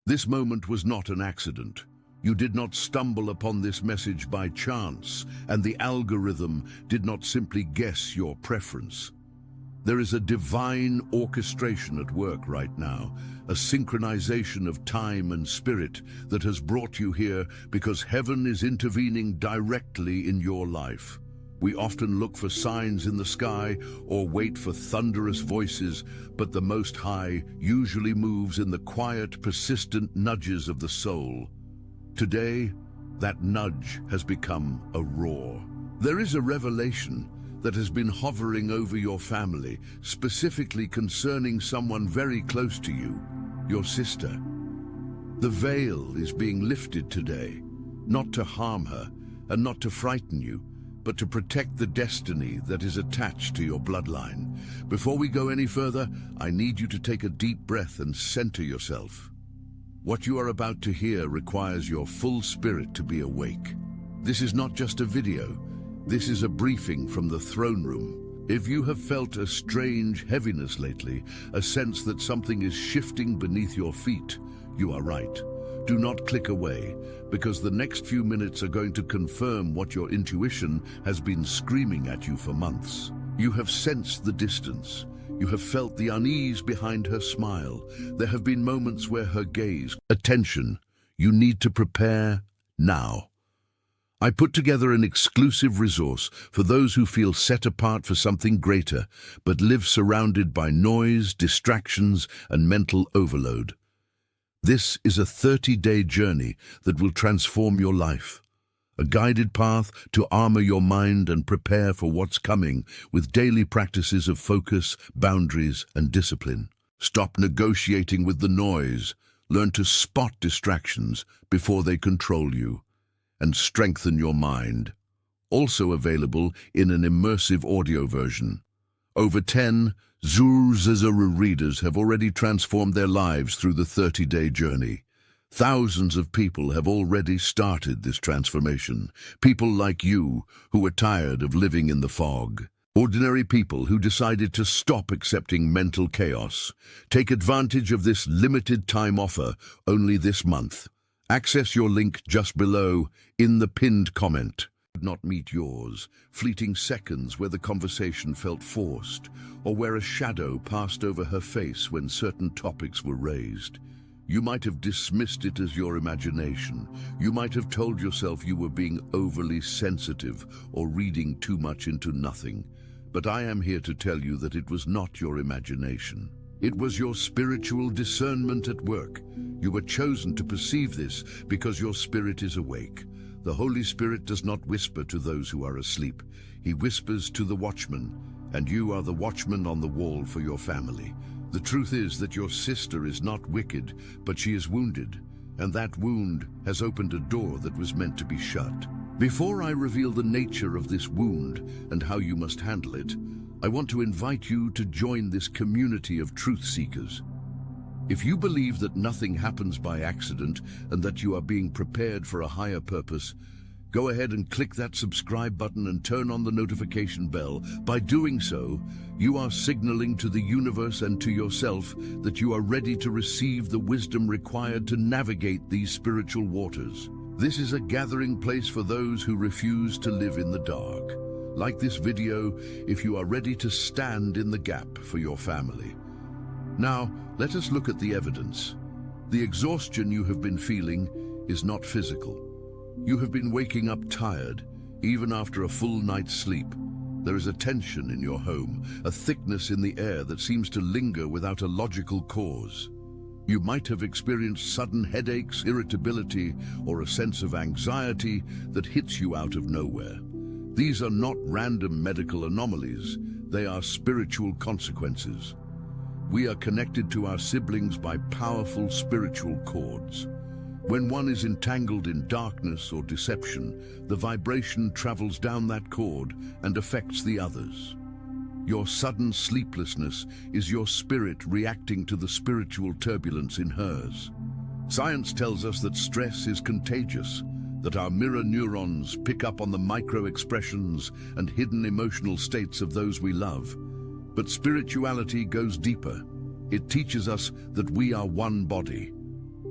This moment was not an accident. You did not stumble upon this message by chance, and the algorithm did not simply guess your preference. There is a divine orchestration at work right now, a synchronization of time and spirit that has brought you here because heaven is intervening directly in your life. We often look for signs in the sky or wait for thunderous voices, but the Most High usually moves in the quiet, persistent nudges of the soul. Today, that nudge has become a roar. There is a revelation that has been hovering over your family, specifically concerning someone very close to you, your sister. The veil is being lifted today, not to harm her and not to frighten you, but to protect the destiny that is attached to your bloodline. Before we go any further, I need you to take a deep breath and center yourself. What you are about to hear requires your full spirit to be awake. This is not just a video. This is a briefing from the throne room. If you have felt a strange heaviness lately, a sense that something is shifting beneath your feet, you are right. Do not click away, because the next few minutes are going to confirm what your intuition has been screaming at you for months. You have sensed the distance. You have felt the unease behind her smile. There have been moments where her gaze. Attention, you need to prepare now. I put together an exclusive resource for those who feel set apart for something greater, but live surrounded by noise, distractions, and mental overload. This is a 30-day journey that will transform your life. A guided path to armor your mind and prepare for what's coming with daily practices of focus, boundaries, and discipline. Stop negotiating with the noise. Learn to spot distractions before they control you, and strengthen your mind. Also available in an immersive audio version. Over 10 Zurzazuru readers have already transformed their lives through the 30-day journey. Thousands of people have already started this transformation. People like you who are tired of living in the fog. Ordinary people who decided to stop accepting mental chaos. Take advantage of this limited time offer only this month. Access your link just below in the pinned comment. Not meet yours, fleeting seconds where the conversation felt forced, or where a shadow passed over her face when certain topics were raised. You might have dismissed it as your imagination. You might have told yourself you were being overly sensitive or reading too much into nothing. But I am here to tell you that it was not your imagination. It was your spiritual discernment at work. You were chosen to perceive this because your spirit is awake. The Holy Spirit does not whisper to those who are asleep. He whispers to the watchman, and you are the watchman on the wall for your family. The truth is that your sister is not wicked, but she is wounded, and that wound has opened a door that was meant to be shut. Before I reveal the nature of this wound and how you must handle it, I want to invite you to join this community of truth seekers. If you believe that nothing happens by accident and that you are being prepared for a higher purpose, go ahead and click that subscribe button and turn on the notification bell. By doing so, you are signaling to the universe and to yourself that you are ready to receive the wisdom required to navigate these spiritual waters. This is a gathering place for those who refuse to live in the dark. Like this video, if you are ready to stand in the gap for your family. Now, let us look at the evidence. The exhaustion you have been feeling is not physical. You have been waking up tired, even after a full night's sleep. There is a tension in your home, a thickness in the air that seems to linger without a logical cause. You might have experienced sudden headaches, irritability, or a sense of anxiety that hits you out of nowhere. These are not random medical anomalies, they are spiritual consequences. We are connected to our siblings by powerful spiritual cords. When one is entangled in darkness or deception, the vibration travels down that cord and affects the others. Your sudden sleeplessness is your spirit reacting to the spiritual turbulence in hers. Science tells us that stress is contagious, that our mirror neurons pick up on the micro-expressions and hidden emotional states of those we love. But spirituality goes deeper. It teaches us that we are one body.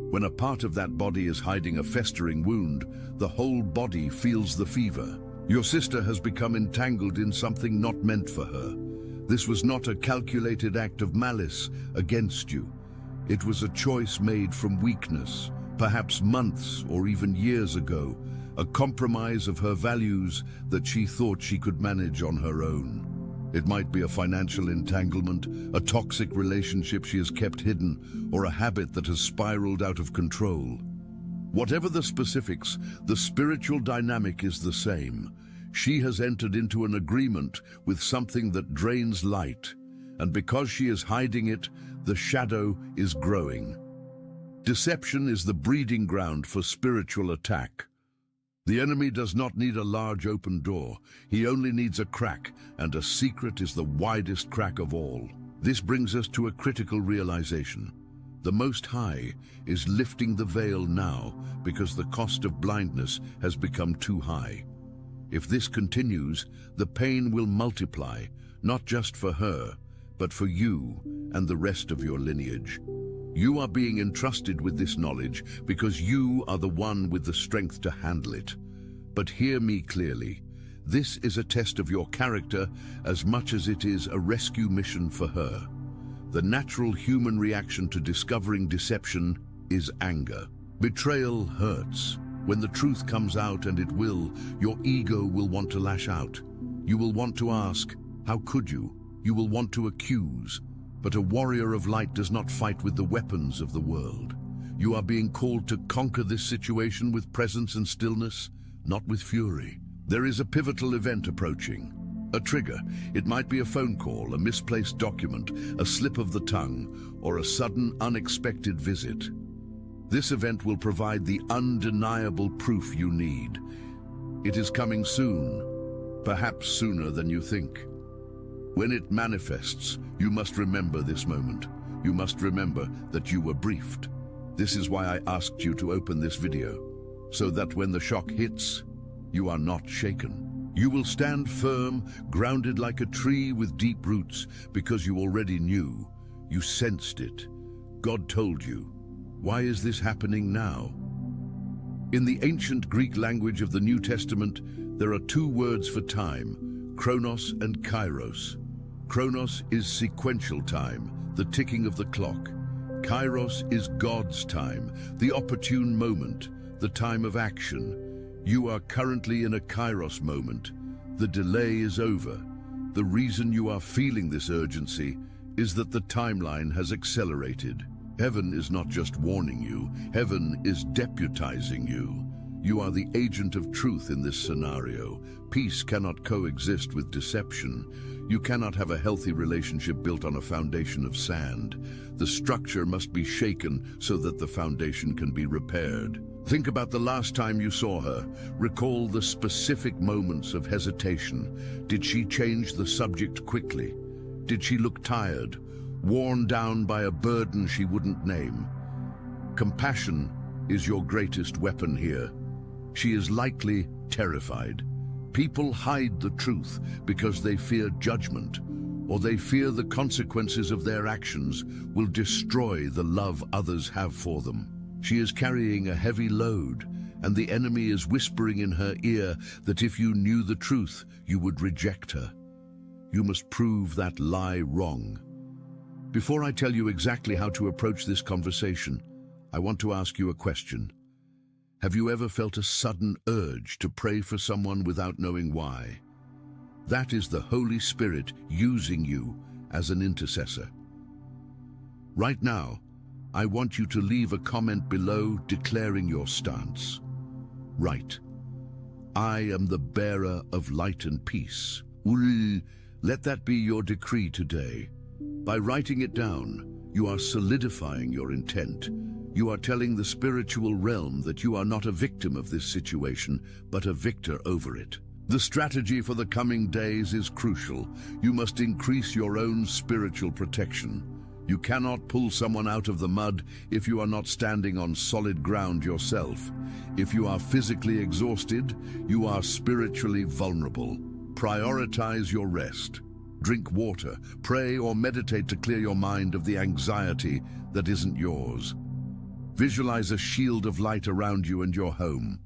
When a part of that body is hiding a festering wound, the whole body feels the fever. Your sister has become entangled in something not meant for her. This was not a calculated act of malice against you. It was a choice made from weakness, perhaps months or even years ago, a compromise of her values that she thought she could manage on her own. It might be a financial entanglement, a toxic relationship she has kept hidden, or a habit that has spiraled out of control. Whatever the specifics, the spiritual dynamic is the same. She has entered into an agreement with something that drains light, and because she is hiding it, the shadow is growing. Deception is the breeding ground for spiritual attack. The enemy does not need a large open door. He only needs a crack, and a secret is the widest crack of all. This brings us to a critical realization. The Most High is lifting the veil now because the cost of blindness has become too high. If this continues, the pain will multiply, not just for her, but for you and the rest of your lineage. You are being entrusted with this knowledge because you are the one with the strength to handle it. But hear me clearly. This is a test of your character as much as it is a rescue mission for her. The natural human reaction to discovering deception is anger. Betrayal hurts. When the truth comes out, and it will, your ego will want to lash out. You will want to ask, how could you? You will want to accuse. But a warrior of light does not fight with the weapons of the world. You are being called to conquer this situation with presence and stillness, not with fury. There is a pivotal event approaching. A trigger. It might be a phone call, a misplaced document, a slip of the tongue, or a sudden, unexpected visit. This event will provide the undeniable proof you need. It is coming soon, perhaps sooner than you think. When it manifests, you must remember this moment. You must remember that you were briefed. This is why I asked you to open this video, so that when the shock hits, you are not shaken. You will stand firm, grounded like a tree with deep roots, because you already knew. You sensed it. God told you. Why is this happening now? In the ancient Greek language of the New Testament, there are two words for time, chronos and kairos. Chronos is sequential time, the ticking of the clock. Kairos is God's time, the opportune moment, the time of action. You are currently in a Kairos moment. The delay is over. The reason you are feeling this urgency is that the timeline has accelerated. Heaven is not just warning you, heaven is deputizing you. You are the agent of truth in this scenario. Peace cannot coexist with deception. You cannot have a healthy relationship built on a foundation of sand. The structure must be shaken so that the foundation can be repaired. Think about the last time you saw her. Recall the specific moments of hesitation. Did she change the subject quickly? Did she look tired, worn down by a burden she wouldn't name? Compassion is your greatest weapon here. She is likely terrified. People hide the truth because they fear judgment, or they fear the consequences of their actions will destroy the love others have for them. She is carrying a heavy load, and the enemy is whispering in her ear that if you knew the truth, you would reject her. You must prove that lie wrong. Before I tell you exactly how to approach this conversation, I want to ask you a question. Have you ever felt a sudden urge to pray for someone without knowing why? That is the Holy Spirit using you as an intercessor. Right now, I want you to leave a comment below declaring your stance. Write, I am the bearer of light and peace. Let that be your decree today. By writing it down, you are solidifying your intent. You are telling the spiritual realm that you are not a victim of this situation, but a victor over it. The strategy for the coming days is crucial. You must increase your own spiritual protection. You cannot pull someone out of the mud if you are not standing on solid ground yourself. If you are physically exhausted, you are spiritually vulnerable. Prioritize your rest. Drink water, pray or meditate to clear your mind of the anxiety that isn't yours. Visualize a shield of light around you and your home.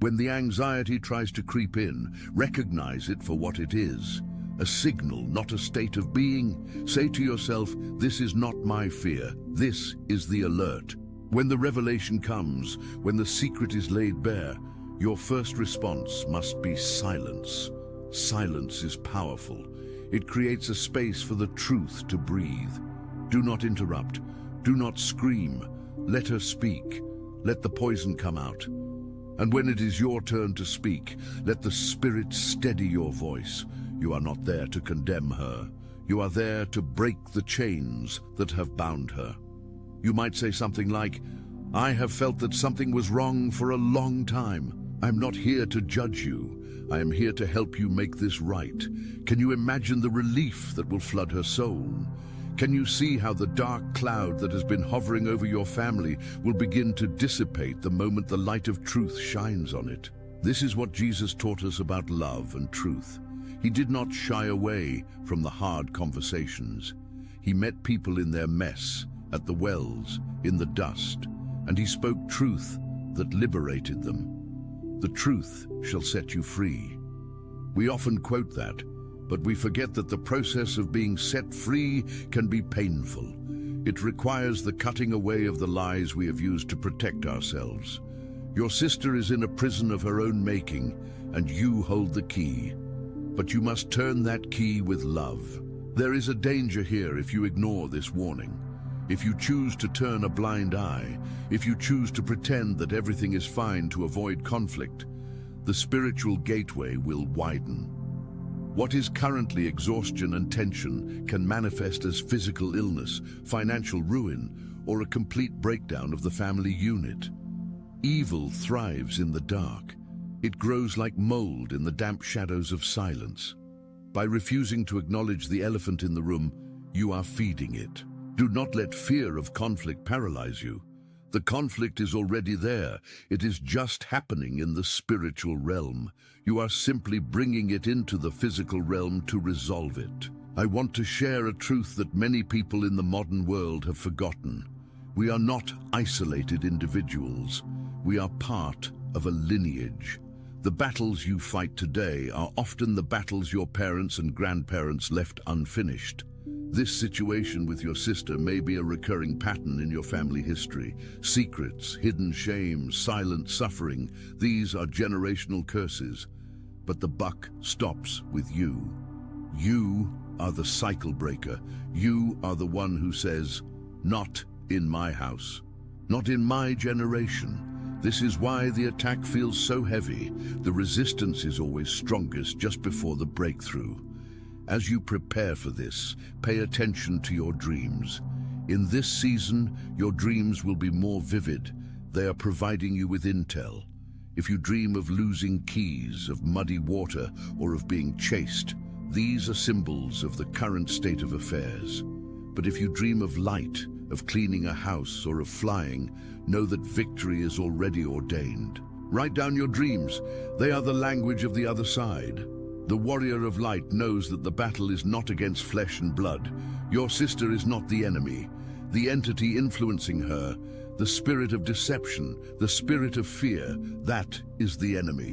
When the anxiety tries to creep in, recognize it for what it is. A signal, not a state of being. Say to yourself, this is not my fear, this is the alert. When the revelation comes, when the secret is laid bare, your first response must be silence. Silence is powerful. It creates a space for the truth to breathe. Do not interrupt. Do not scream. Let her speak. Let the poison come out. And when it is your turn to speak, let the Spirit steady your voice. You are not there to condemn her. You are there to break the chains that have bound her. You might say something like, I have felt that something was wrong for a long time. I'm not here to judge you. I am here to help you make this right. Can you imagine the relief that will flood her soul? Can you see how the dark cloud that has been hovering over your family will begin to dissipate the moment the light of truth shines on it? This is what Jesus taught us about love and truth. He did not shy away from the hard conversations. He met people in their mess, at the wells, in the dust, and he spoke truth that liberated them. The truth shall set you free. We often quote that, but we forget that the process of being set free can be painful. It requires the cutting away of the lies we have used to protect ourselves. Your sister is in a prison of her own making, and you hold the key. But you must turn that key with love. There is a danger here if you ignore this warning. If you choose to turn a blind eye, if you choose to pretend that everything is fine to avoid conflict, the spiritual gateway will widen. What is currently exhaustion and tension can manifest as physical illness, financial ruin, or a complete breakdown of the family unit. Evil thrives in the dark. It grows like mold in the damp shadows of silence. By refusing to acknowledge the elephant in the room, you are feeding it. Do not let fear of conflict paralyze you. The conflict is already there. It is just happening in the spiritual realm. You are simply bringing it into the physical realm to resolve it. I want to share a truth that many people in the modern world have forgotten. We are not isolated individuals. We are part of a lineage. The battles you fight today are often the battles your parents and grandparents left unfinished. This situation with your sister may be a recurring pattern in your family history. Secrets, hidden shame, silent suffering, these are generational curses. But the buck stops with you. You are the cycle breaker. You are the one who says, not in my house, not in my generation. This is why the attack feels so heavy. The resistance is always strongest just before the breakthrough. As you prepare for this, pay attention to your dreams. In this season, your dreams will be more vivid. They are providing you with intel. If you dream of losing keys, of muddy water, or of being chased, these are symbols of the current state of affairs. But if you dream of light, of cleaning a house, or of flying, know that victory is already ordained. Write down your dreams. They are the language of the other side. The warrior of light knows that the battle is not against flesh and blood. Your sister is not the enemy. The entity influencing her, the spirit of deception, the spirit of fear, that is the enemy.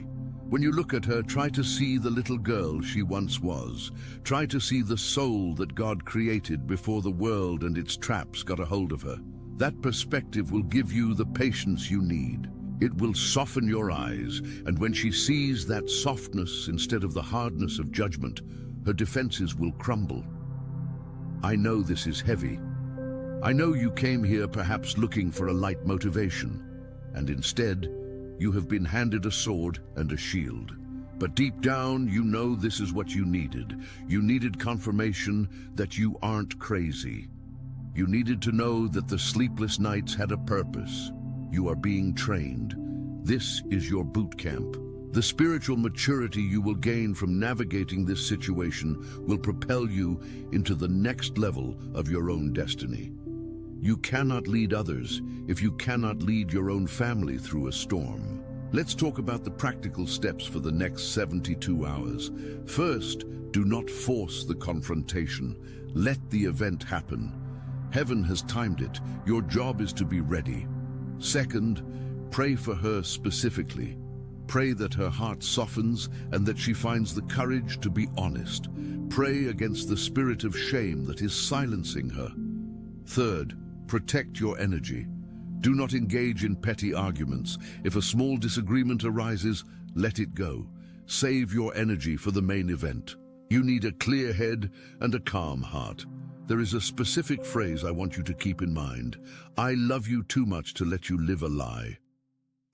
When you look at her, try to see the little girl she once was. Try to see the soul that God created before the world and its traps got a hold of her. That perspective will give you the patience you need. It will soften your eyes, and when she sees that softness instead of the hardness of judgment, her defenses will crumble. I know this is heavy. I know you came here perhaps looking for a light motivation, and instead, you have been handed a sword and a shield. But deep down, you know this is what you needed. You needed confirmation that you aren't crazy. You needed to know that the sleepless nights had a purpose. You are being trained. This is your boot camp. The spiritual maturity you will gain from navigating this situation will propel you into the next level of your own destiny. You cannot lead others if you cannot lead your own family through a storm. Let's talk about the practical steps for the next 72 hours. First, do not force the confrontation. Let the event happen. Heaven has timed it. Your job is to be ready. Second, pray for her specifically. Pray that her heart softens and that she finds the courage to be honest. Pray against the spirit of shame that is silencing her. Third, protect your energy. Do not engage in petty arguments. If a small disagreement arises, let it go. Save your energy for the main event. You need a clear head and a calm heart. There is a specific phrase I want you to keep in mind. I love you too much to let you live a lie.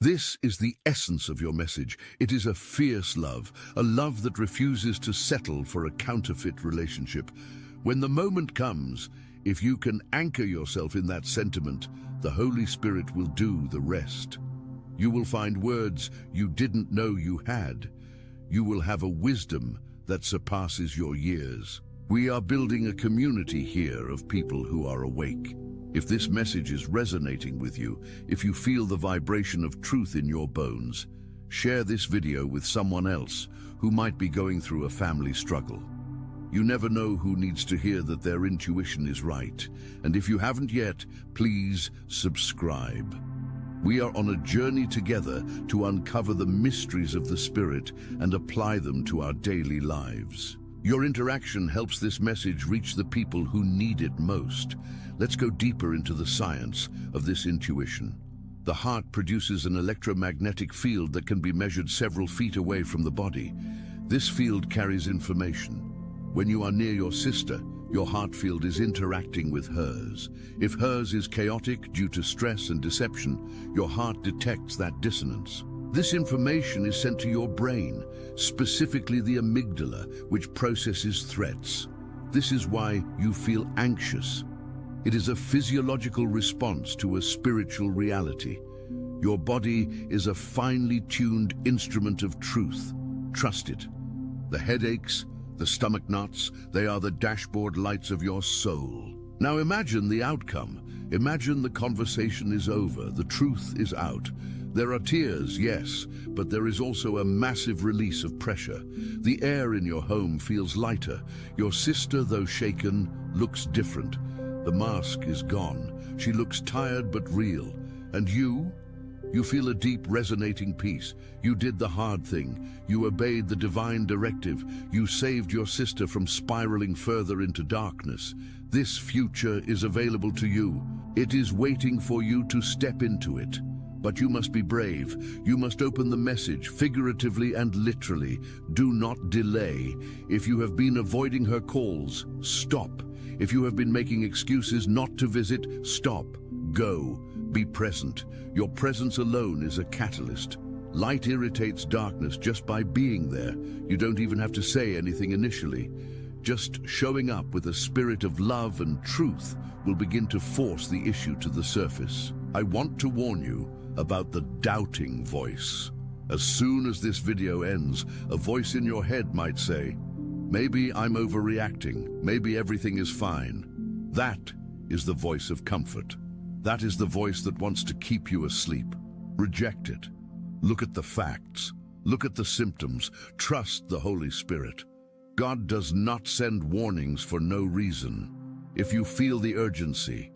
This is the essence of your message. It is a fierce love, a love that refuses to settle for a counterfeit relationship. When the moment comes, if you can anchor yourself in that sentiment, the Holy Spirit will do the rest. You will find words you didn't know you had. You will have a wisdom that surpasses your years. We are building a community here of people who are awake. If this message is resonating with you, if you feel the vibration of truth in your bones, share this video with someone else who might be going through a family struggle. You never know who needs to hear that their intuition is right. And if you haven't yet, please subscribe. We are on a journey together to uncover the mysteries of the Spirit and apply them to our daily lives. Your interaction helps this message reach the people who need it most. Let's go deeper into the science of this intuition. The heart produces an electromagnetic field that can be measured several feet away from the body. This field carries information. When you are near your sister, your heart field is interacting with hers. If hers is chaotic due to stress and deception, your heart detects that dissonance. This information is sent to your brain, specifically the amygdala, which processes threats. This is why you feel anxious. It is a physiological response to a spiritual reality. Your body is a finely tuned instrument of truth. Trust it. The headaches, the stomach knots, they are the dashboard lights of your soul. Now imagine the outcome. Imagine the conversation is over, the truth is out. There are tears, yes, but there is also a massive release of pressure. The air in your home feels lighter. Your sister, though shaken, looks different. The mask is gone. She looks tired but real. And you? You feel a deep resonating peace. You did the hard thing. You obeyed the divine directive. You saved your sister from spiraling further into darkness. This future is available to you. It is waiting for you to step into it. But you must be brave. You must open the message, figuratively and literally. Do not delay. If you have been avoiding her calls, stop. If you have been making excuses not to visit, stop. Go. Be present. Your presence alone is a catalyst. Light irritates darkness just by being there. You don't even have to say anything initially. Just showing up with a spirit of love and truth will begin to force the issue to the surface. I want to warn you about the doubting voice. As soon as this video ends, a voice in your head might say, "Maybe I'm overreacting. Maybe everything is fine." That is the voice of comfort. That is the voice that wants to keep you asleep. Reject it. Look at the facts. Look at the symptoms. Trust the Holy Spirit. God does not send warnings for no reason. If you feel the urgency,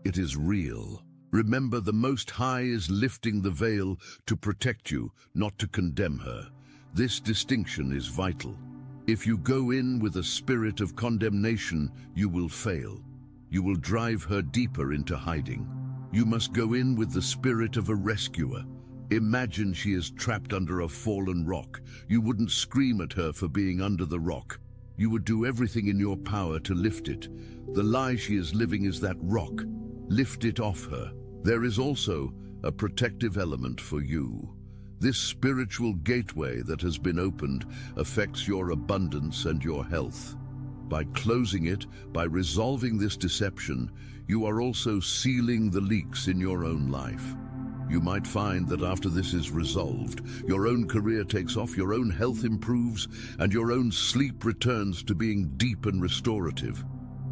it is real. Remember, the Most High is lifting the veil to protect you, not to condemn her. This distinction is vital. If you go in with a spirit of condemnation, you will fail. You will drive her deeper into hiding. You must go in with the spirit of a rescuer. Imagine she is trapped under a fallen rock. You wouldn't scream at her for being under the rock. You would do everything in your power to lift it. The lie she is living is that rock. Lift it off her. There is also a protective element for you. This spiritual gateway that has been opened affects your abundance and your health. By closing it, by resolving this deception, you are also sealing the leaks in your own life. You might find that after this is resolved, your own career takes off, your own health improves, and your own sleep returns to being deep and restorative.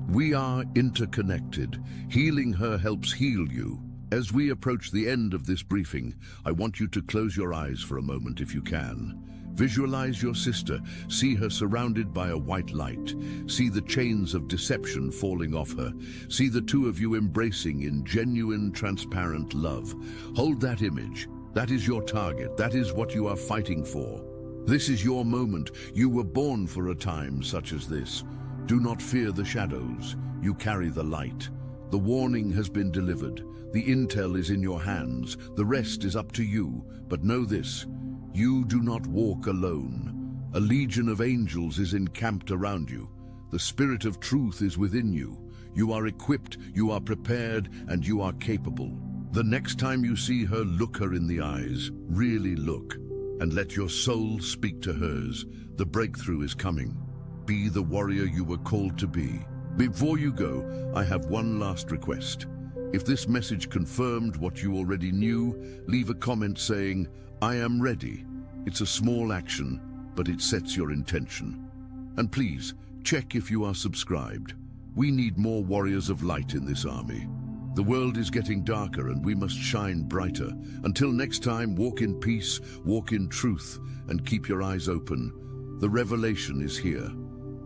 We are interconnected. Healing her helps heal you. As we approach the end of this briefing, I want you to close your eyes for a moment if you can. Visualize your sister. See her surrounded by a white light. See the chains of deception falling off her. See the two of you embracing in genuine, transparent love. Hold that image. That is your target. That is what you are fighting for. This is your moment. You were born for a time such as this. Do not fear the shadows. You carry the light. The warning has been delivered. The intel is in your hands. The rest is up to you. But know this. You do not walk alone. A legion of angels is encamped around you. The spirit of truth is within you. You are equipped, you are prepared, and you are capable. The next time you see her, look her in the eyes. Really look. And let your soul speak to hers. The breakthrough is coming. Be the warrior you were called to be. Before you go, I have one last request. If this message confirmed what you already knew, leave a comment saying, "I am ready." It's a small action, but it sets your intention. And please, check if you are subscribed. We need more warriors of light in this army. The world is getting darker and we must shine brighter. Until next time, walk in peace, walk in truth, and keep your eyes open. The revelation is here.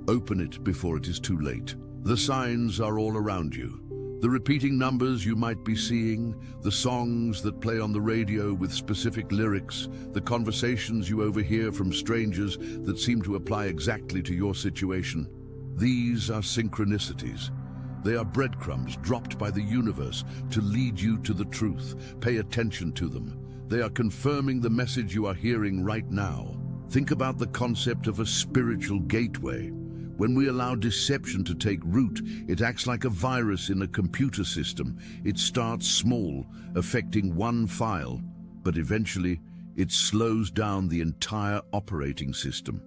Open it before it is too late. The signs are all around you. The repeating numbers you might be seeing, the songs that play on the radio with specific lyrics, the conversations you overhear from strangers that seem to apply exactly to your situation. These are synchronicities. They are breadcrumbs dropped by the universe to lead you to the truth. Pay attention to them. They are confirming the message you are hearing right now. Think about the concept of a spiritual gateway. When we allow deception to take root, it acts like a virus in a computer system. It starts small, affecting one file, but eventually it slows down the entire operating system.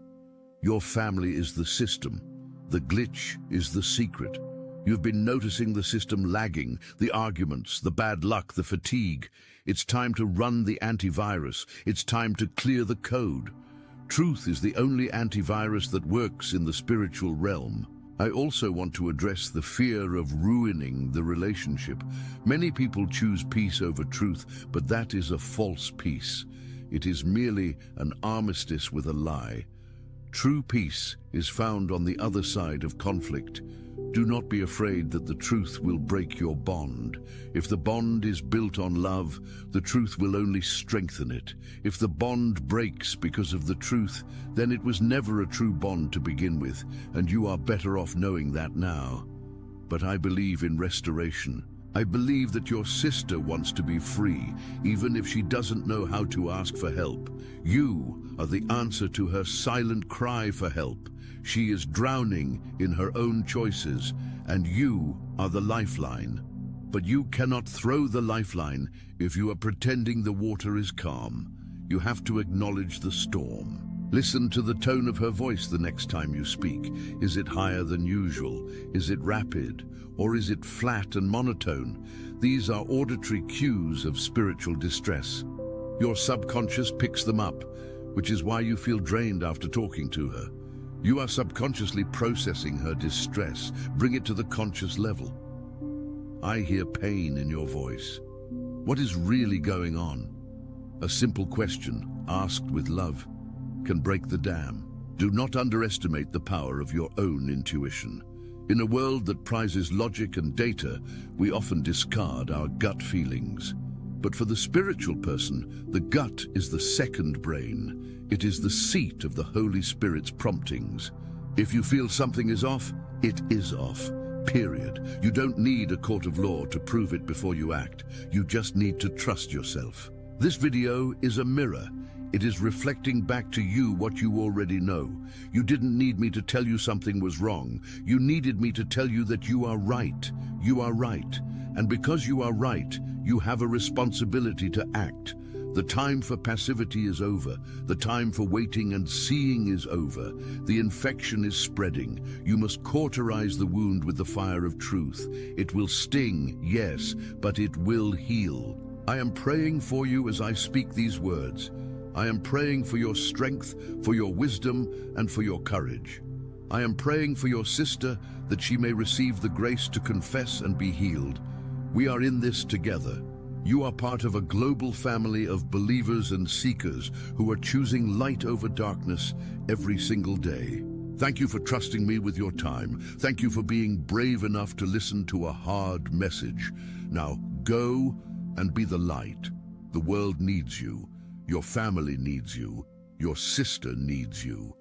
Your family is the system. The glitch is the secret. You've been noticing the system lagging, the arguments, the bad luck, the fatigue. It's time to run the antivirus. It's time to clear the code. Truth is the only antivirus that works in the spiritual realm. I also want to address the fear of ruining the relationship. Many people choose peace over truth, but that is a false peace. It is merely an armistice with a lie. True peace is found on the other side of conflict. Do not be afraid that the truth will break your bond. If the bond is built on love, the truth will only strengthen it. If the bond breaks because of the truth, then it was never a true bond to begin with, and you are better off knowing that now. But I believe in restoration. I believe that your sister wants to be free, even if she doesn't know how to ask for help. You are the answer to her silent cry for help. She is drowning in her own choices, and you are the lifeline. But you cannot throw the lifeline if you are pretending the water is calm. You have to acknowledge the storm. Listen to the tone of her voice the next time you speak. Is it higher than usual? Is it rapid? Or is it flat and monotone? These are auditory cues of spiritual distress. Your subconscious picks them up, which is why you feel drained after talking to her. You are subconsciously processing her distress. Bring it to the conscious level. I hear pain in your voice. What is really going on? A simple question, asked with love, can break the dam. Do not underestimate the power of your own intuition. In a world that prizes logic and data, we often discard our gut feelings. But for the spiritual person, the gut is the second brain. It is the seat of the Holy Spirit's promptings. If you feel something is off, it is off. Period. You don't need a court of law to prove it before you act. You just need to trust yourself. This video is a mirror. It is reflecting back to you what you already know. You didn't need me to tell you something was wrong. You needed me to tell you that you are right. You are right. And because you are right, you have a responsibility to act. The time for passivity is over. The time for waiting and seeing is over. The infection is spreading. You must cauterize the wound with the fire of truth. It will sting, yes, but it will heal. I am praying for you as I speak these words. I am praying for your strength, for your wisdom, and for your courage. I am praying for your sister that she may receive the grace to confess and be healed. We are in this together. You are part of a global family of believers and seekers who are choosing light over darkness every single day. Thank you for trusting me with your time. Thank you for being brave enough to listen to a hard message. Now go and be the light. The world needs you. Your family needs you. Your sister needs you.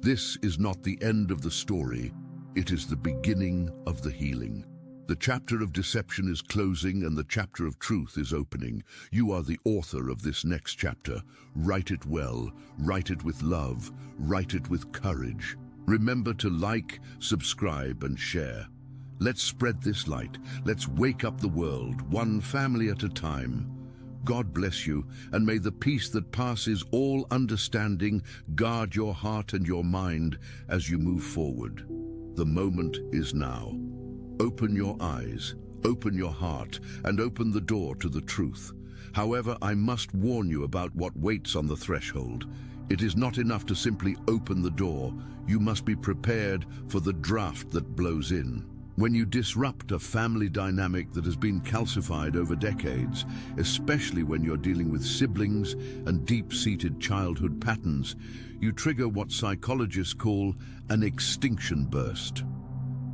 This is not the end of the story. It is the beginning of the healing. The chapter of deception is closing and the chapter of truth is opening. You are the author of this next chapter. Write it well, write it with love, write it with courage. Remember to like, subscribe, and share. Let's spread this light. Let's wake up the world, one family at a time. God bless you, and may the peace that passes all understanding guard your heart and your mind as you move forward. The moment is now. Open your eyes, open your heart, and open the door to the truth. However, I must warn you about what waits on the threshold. It is not enough to simply open the door. You must be prepared for the draft that blows in. When you disrupt a family dynamic that has been calcified over decades, especially when you're dealing with siblings and deep-seated childhood patterns, you trigger what psychologists call an extinction burst.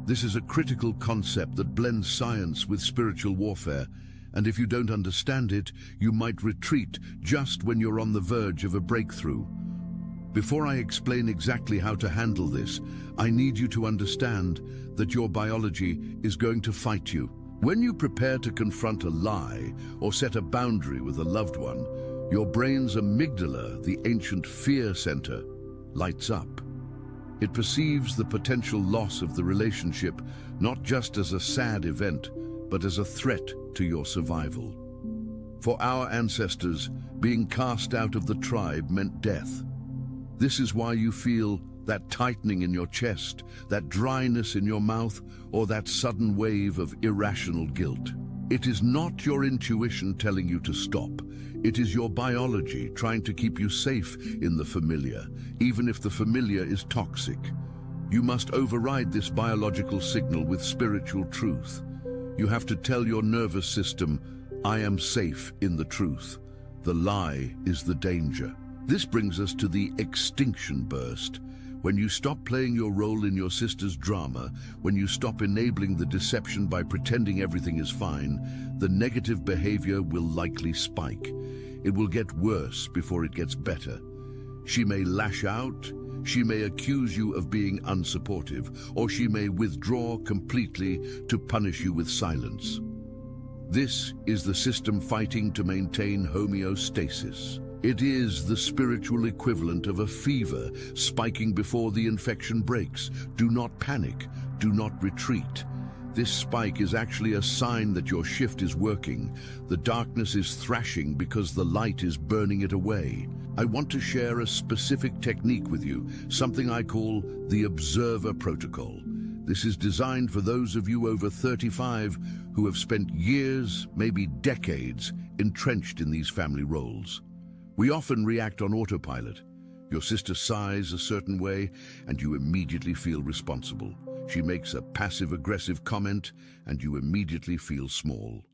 This is a critical concept that blends science with spiritual warfare, and if you don't understand it, you might retreat just when you're on the verge of a breakthrough. Before I explain exactly how to handle this, I need you to understand that your biology is going to fight you. When you prepare to confront a lie or set a boundary with a loved one, your brain's amygdala, the ancient fear center, lights up. It perceives the potential loss of the relationship not just as a sad event, but as a threat to your survival. For our ancestors, being cast out of the tribe meant death. This is why you feel that tightening in your chest, that dryness in your mouth, or that sudden wave of irrational guilt. It is not your intuition telling you to stop. It is your biology trying to keep you safe in the familiar, even if the familiar is toxic. You must override this biological signal with spiritual truth. You have to tell your nervous system, I am safe in the truth. The lie is the danger. This brings us to the extinction burst. When you stop playing your role in your sister's drama, when you stop enabling the deception by pretending everything is fine, the negative behavior will likely spike. It will get worse before it gets better. She may lash out, she may accuse you of being unsupportive, or she may withdraw completely to punish you with silence. This is the system fighting to maintain homeostasis. It is the spiritual equivalent of a fever spiking before the infection breaks. Do not panic. Do not retreat. This spike is actually a sign that your shift is working. The darkness is thrashing because the light is burning it away. I want to share a specific technique with you, something I call the Observer Protocol. This is designed for those of you over 35 who have spent years, maybe decades, entrenched in these family roles. We often react on autopilot. Your sister sighs a certain way, and you immediately feel responsible. She makes a passive-aggressive comment, and you immediately feel small.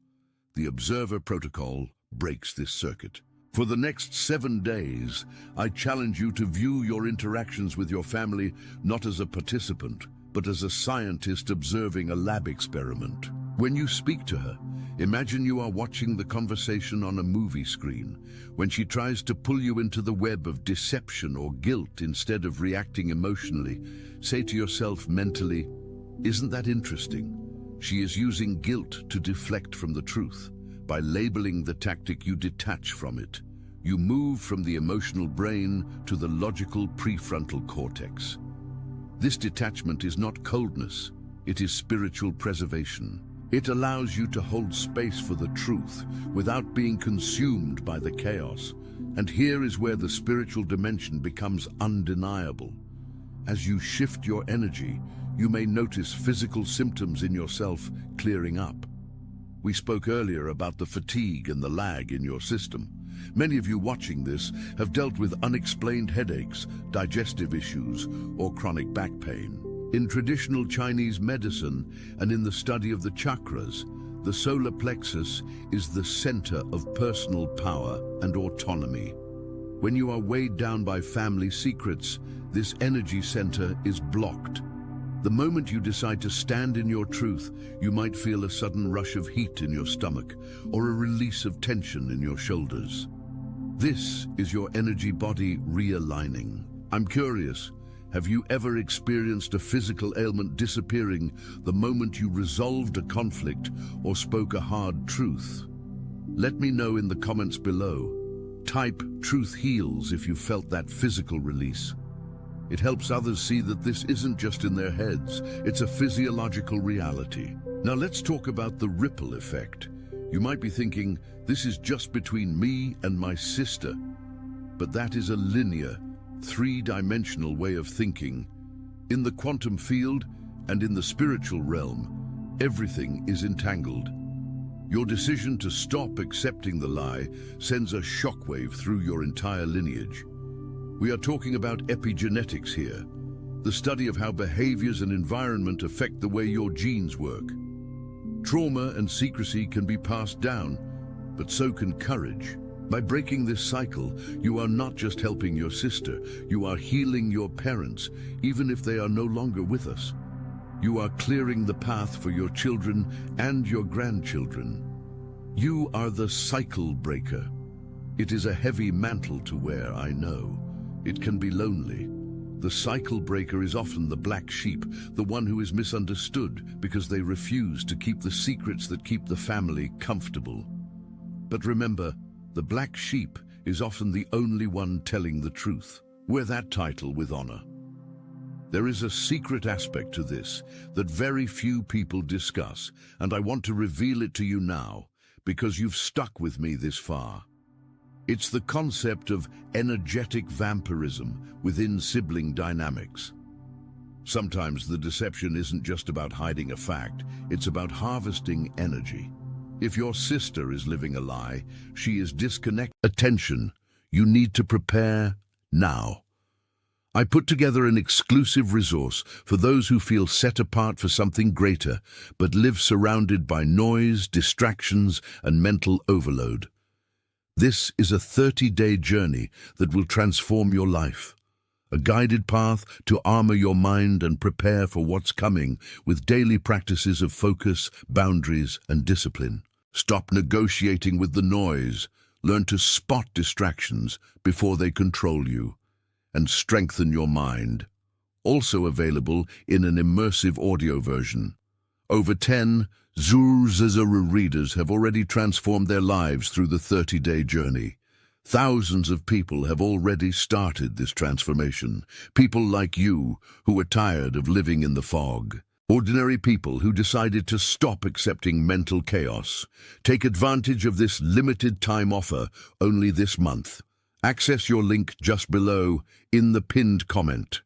The Observer Protocol breaks this circuit. For the next 7 days, I challenge you to view your interactions with your family not as a participant, but as a scientist observing a lab experiment. When you speak to her, imagine you are watching the conversation on a movie screen. When she tries to pull you into the web of deception or guilt instead of reacting emotionally, say to yourself mentally, "Isn't that interesting? She is using guilt to deflect from the truth." By labeling the tactic, you detach from it. You move from the emotional brain to the logical prefrontal cortex. This detachment is not coldness, it is spiritual preservation. It allows you to hold space for the truth without being consumed by the chaos. And here is where the spiritual dimension becomes undeniable. As you shift your energy, you may notice physical symptoms in yourself clearing up. We spoke earlier about the fatigue and the lag in your system. Many of you watching this have dealt with unexplained headaches, digestive issues, or chronic back pain. In traditional Chinese medicine and in the study of the chakras, The solar plexus is the center of personal power and autonomy. When you are weighed down by family secrets, this energy center is blocked. The moment you decide to stand in your truth, you might feel a sudden rush of heat in your stomach or a release of tension in your shoulders. This is your energy body realigning. I'm curious, have you ever experienced a physical ailment disappearing the moment you resolved a conflict or spoke a hard truth? Let me know in the comments below. Type "Truth Heals" if you felt that physical release. It helps others see that this isn't just in their heads, it's a physiological reality. Now let's talk about the ripple effect. You might be thinking, this is just between me and my sister. But that is a linear, three-dimensional way of thinking. In the quantum field and in the spiritual realm, everything is entangled. Your decision to stop accepting the lie sends a shockwave through your entire lineage. We are talking about epigenetics here, the study of how behaviors and environment affect the way your genes work. Trauma and secrecy can be passed down, but so can courage. By breaking this cycle, you are not just helping your sister, you are healing your parents, even if they are no longer with us. You are clearing the path for your children and your grandchildren. You are the cycle breaker. It is a heavy mantle to wear, I know. It can be lonely. The cycle breaker is often the black sheep, the one who is misunderstood because they refuse to keep the secrets that keep the family comfortable. But remember, the black sheep is often the only one telling the truth. Wear that title with honor. There is a secret aspect to this that very few people discuss, and I want to reveal it to you now because you've stuck with me this far. It's the concept of energetic vampirism within sibling dynamics. Sometimes the deception isn't just about hiding a fact, it's about harvesting energy. If your sister is living a lie, she is disconnected. Attention, you need to prepare now. I put together an exclusive resource for those who feel set apart for something greater, but live surrounded by noise, distractions, and mental overload. This is a 30-day journey that will transform your life. A guided path to armor your mind and prepare for what's coming with daily practices of focus, boundaries, and discipline. Stop negotiating with the noise. Learn to spot distractions before they control you. And strengthen your mind. Also available in an immersive audio version. Over 10 Zuru readers have already transformed their lives through the 30-day journey. Thousands of people have already started this transformation. People like you who are tired of living in the fog. Ordinary people who decided to stop accepting mental chaos. Take advantage of this limited time offer only this month. Access your link just below in the pinned comment.